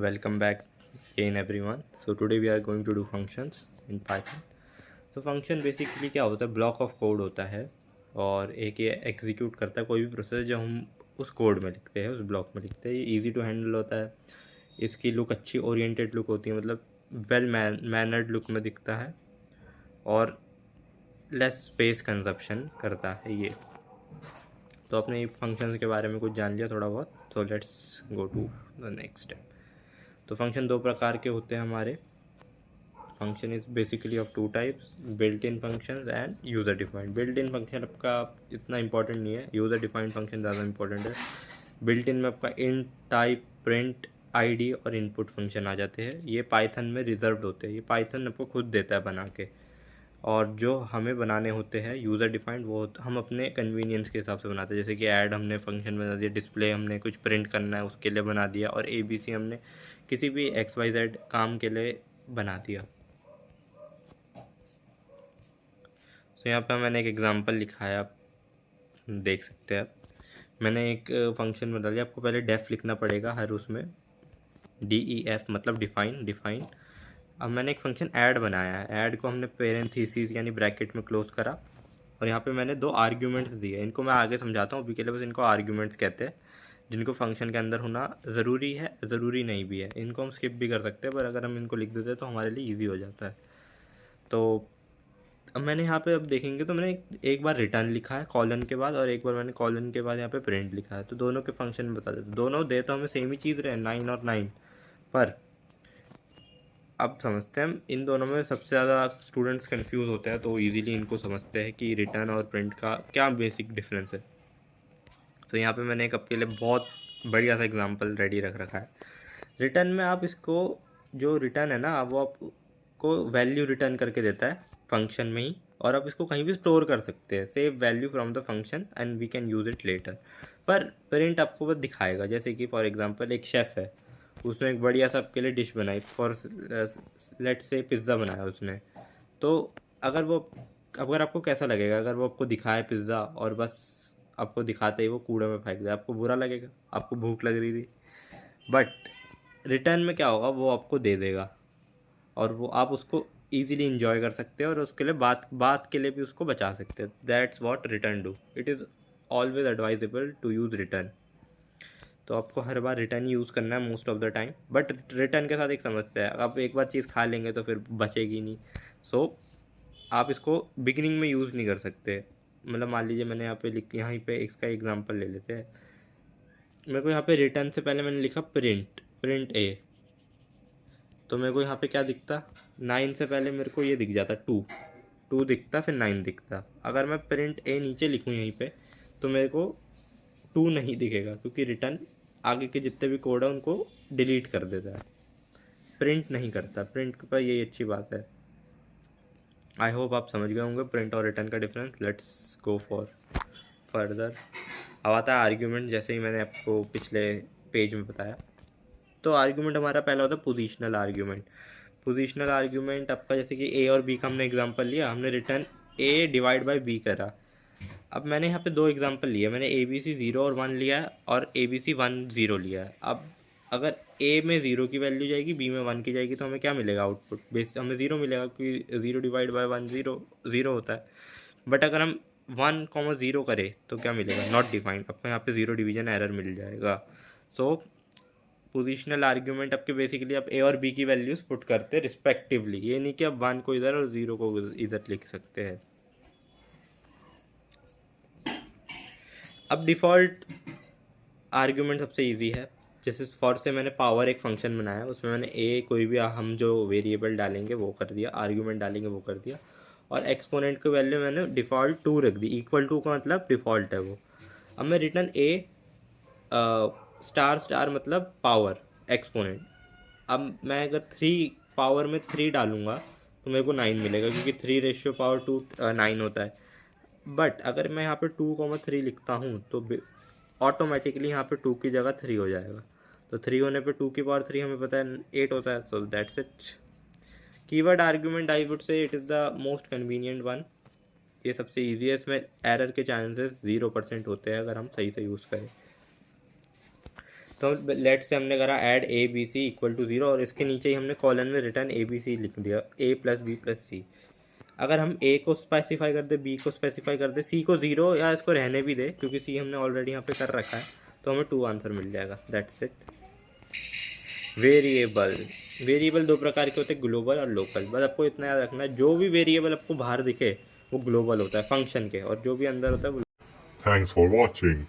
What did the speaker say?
Welcome back again everyone. So today we are going to do functions in Python. तो function basically क्या होता है, block of code होता है और एक ये एग्जीक्यूट करता है कोई भी प्रोसेस जो हम उस कोड में लिखते हैं, उस ब्लॉक में लिखते हैं. ये इजी टू हैंडल होता है. इसकी लुक अच्छी ओरिएंटेड लुक होती है, मतलब वेल मैनर्ड लुक में दिखता है और लेस स्पेस कंजप्शन करता है ये. तो आपने फंक्शन के बारे में कुछ जान लिया थोड़ा बहुत, तो let's go to the next step. तो फंक्शन दो प्रकार के होते हैं हमारे. Function is basically of two types, built in function and user defined. Built in function आपका इतना इंपॉर्टेंट नहीं है, यूज़र डिफाइंड फंक्शन ज़्यादा इंपॉर्टेंट है. बिल्ट इन में आपका इन, टाइप, प्रिंट, आईडी और इनपुट फंक्शन आ जाते हैं. ये पाइथन में रिजर्व्ड होते हैं, ये पाइथन आपको खुद देता है बना के. और जो हमें बनाने होते हैं यूज़र डिफाइंड, वो हम अपने कन्वीनियंस के हिसाब से बनाते हैं. जैसे कि ऐड हमने फंक्शन बना दिया, डिस्प्ले हमने कुछ प्रिंट करना है उसके लिए बना दिया, और ABC हमने किसी भी XYZ काम के लिए बना दिया. तो यहाँ पे मैंने एक एग्जांपल लिखा है, आप देख सकते हैं. मैंने एक फंक्शन बना लिया. आपको पहले डेफ लिखना पड़ेगा हर उसमें, DEF मतलब डिफाइन. अब मैंने एक फंक्शन ऐड बनाया है. ऐड को हमने पेरेंथीसिस यानी ब्रैकेट में क्लोज करा और यहाँ पे मैंने दो आर्ग्यूमेंट्स दिए. इनको मैं आगे समझाता हूँ, अभी के लिए बस इनको आर्ग्यूमेंट्स कहते हैं, जिनको फंक्शन के अंदर होना ज़रूरी है, ज़रूरी नहीं भी है. इनको हम स्किप भी कर सकते हैं, पर अगर हम इनको लिख देते हैं तो हमारे लिए ईजी हो जाता है. तो अब मैंने यहाँ पे, अब देखेंगे तो मैंने एक बार रिटर्न लिखा है कॉलन के बाद, और एक बार मैंने कॉलन के बाद यहाँ पे प्रिंट लिखा है. तो दोनों के फंक्शन में बता देते, दोनों दे तो हमें सेम ही चीज़ रहे, 9 और 9. पर अब समझते हैं हम इन दोनों में. सबसे ज़्यादा स्टूडेंट्स कंफ्यूज होते हैं, तो इजीली इनको समझते हैं कि रिटर्न और प्रिंट का क्या बेसिक डिफरेंस है. तो यहाँ पे मैंने एक आपके लिए बहुत बढ़िया सा एग्जांपल रेडी रख रखा है. रिटर्न में आप इसको, जो रिटर्न है ना, वो आपको वैल्यू रिटर्न करके देता है फंक्शन में ही, और आप इसको कहीं भी स्टोर कर सकते हैं. Save value from the function and we can use it later. पर प्रिंट आपको बस दिखाएगा. जैसे कि फॉर एग्जांपल एक शेफ़ है, उसने एक बढ़िया सा आपके लिए डिश बनाई, फॉर लेट्स से पिज़्ज़ा बनाया उसने. तो अगर आपको कैसा लगेगा अगर वो आपको दिखाए पिज़्ज़ा और बस आपको दिखाते ही वो कूड़े में फेंक दे? आपको बुरा लगेगा, आपको भूख लग रही थी. बट रिटर्न में क्या होगा, वो आपको दे देगा और वो आप उसको ईजिली इंजॉय कर सकते हैं, और उसके लिए बात के लिए भी उसको बचा सकते हैं. That's what return do. It is always advisable to use return. तो आपको हर बार रिटर्न यूज़ करना है most of the time. But return के साथ एक समस्या है, आप एक बार चीज़ खा लेंगे तो फिर बचेगी नहीं. सो आप इसको बिगिनिंग में यूज़ नहीं कर सकते. मतलब मान लीजिए मैंने यहाँ पे इसका एग्जांपल ले लेते हैं. मेरे को यहाँ पे रिटर्न से पहले मैंने लिखा प्रिंट ए. तो मेरे को यहाँ पे क्या दिखता, 9 से पहले मेरे को ये दिख जाता 2 दिखता, फिर 9 दिखता. अगर मैं प्रिंट ए नीचे लिखूँ यहीं पे, तो मेरे को 2 नहीं दिखेगा, क्योंकि रिटर्न आगे के जितने भी कोड है उनको डिलीट कर देता है, प्रिंट नहीं करता. प्रिंट पर यही अच्छी बात है. आई होप आप समझ गए होंगे प्रिंट और रिटर्न का difference. Let's go for further. अब आता है आर्ग्यूमेंट. जैसे ही मैंने आपको पिछले पेज में बताया, तो आर्ग्यूमेंट हमारा पहला होता है पोजीशनल आर्ग्यूमेंट. पोजीशनल आर्ग्यूमेंट आपका, जैसे कि ए और बी का हमने एग्जांपल लिया, हमने return A divide by B करा. अब मैंने यहाँ पे दो एग्जांपल लिए, मैंने ABC 0 और 1 लिया है और ABC 1 0 लिया है. अब अगर ए में 0 की वैल्यू जाएगी, बी में 1 की जाएगी, तो हमें क्या मिलेगा आउटपुट? बेस हमें 0 मिलेगा, क्योंकि 0 डिवाइड बाय 1 0 होता है. बट अगर हम 1,0 करें तो क्या मिलेगा? Not defined. आपको यहाँ पे 0 डिवीजन एरर मिल जाएगा. सो पोजिशनल आर्ग्यूमेंट आपके बेसिकली आप ए और बी की वैल्यूज़ पुट करते हैं रिस्पेक्टिवली. ये नहीं कि आप 1 को इधर और 0 को इधर लिख सकते हैं. अब डिफ़ॉल्ट आर्ग्यूमेंट सबसे इजी है. जैसे फॉर से मैंने पावर एक फंक्शन बनाया, उसमें मैंने ए कोई भी हम जो वेरिएबल डालेंगे वो कर दिया, आर्ग्यूमेंट डालेंगे वो कर दिया, और एक्सपोनेंट की वैल्यू मैंने डिफ़ॉल्ट 2 रख दी. इक्वल टू का मतलब डिफ़ॉल्ट है वो. अब मैं रिटर्न ए स्टार मतलब पावर एक्सपोनेंट. अब मैं अगर 3 पावर में 3 डालूँगा तो मेरे को 9 मिलेगा, क्योंकि 3:पावर 2 9 होता है. बट अगर मैं यहाँ पे 2,3 लिखता हूँ तो ऑटोमेटिकली यहाँ पे 2 की जगह 3 हो जाएगा. तो 3 होने पे 2 की पावर 3 हमें पता है 8 होता है. So that's it. Keyword argument I would say it is the most convenient one. ये सबसे ईजी है. इसमें एरर के चांसेस 0% होते हैं अगर हम सही से यूज़ करें. तो लेट से हमने करा add A B C equal to 0 और इसके नीचे ही हमने कॉलन में रिटर्न ए बी सी लिख दिया, ए प्लस बी प्लस सी। अगर हम ए को स्पेसिफाई कर दे, बी को स्पेसिफाई कर दे, सी को 0 या इसको रहने भी दे क्योंकि सी हमने ऑलरेडी यहाँ पे कर रखा है, तो हमें 2 आंसर मिल जाएगा। That's it. वेरिएबल, वेरिएबल दो प्रकार के होते हैं, ग्लोबल और लोकल। बस आपको इतना याद रखना है, जो भी वेरिएबल आपको बाहर दिखे वो ग्लोबल होता है फंक्शन के, और जो भी अंदर होता है वो। Thanks for watching.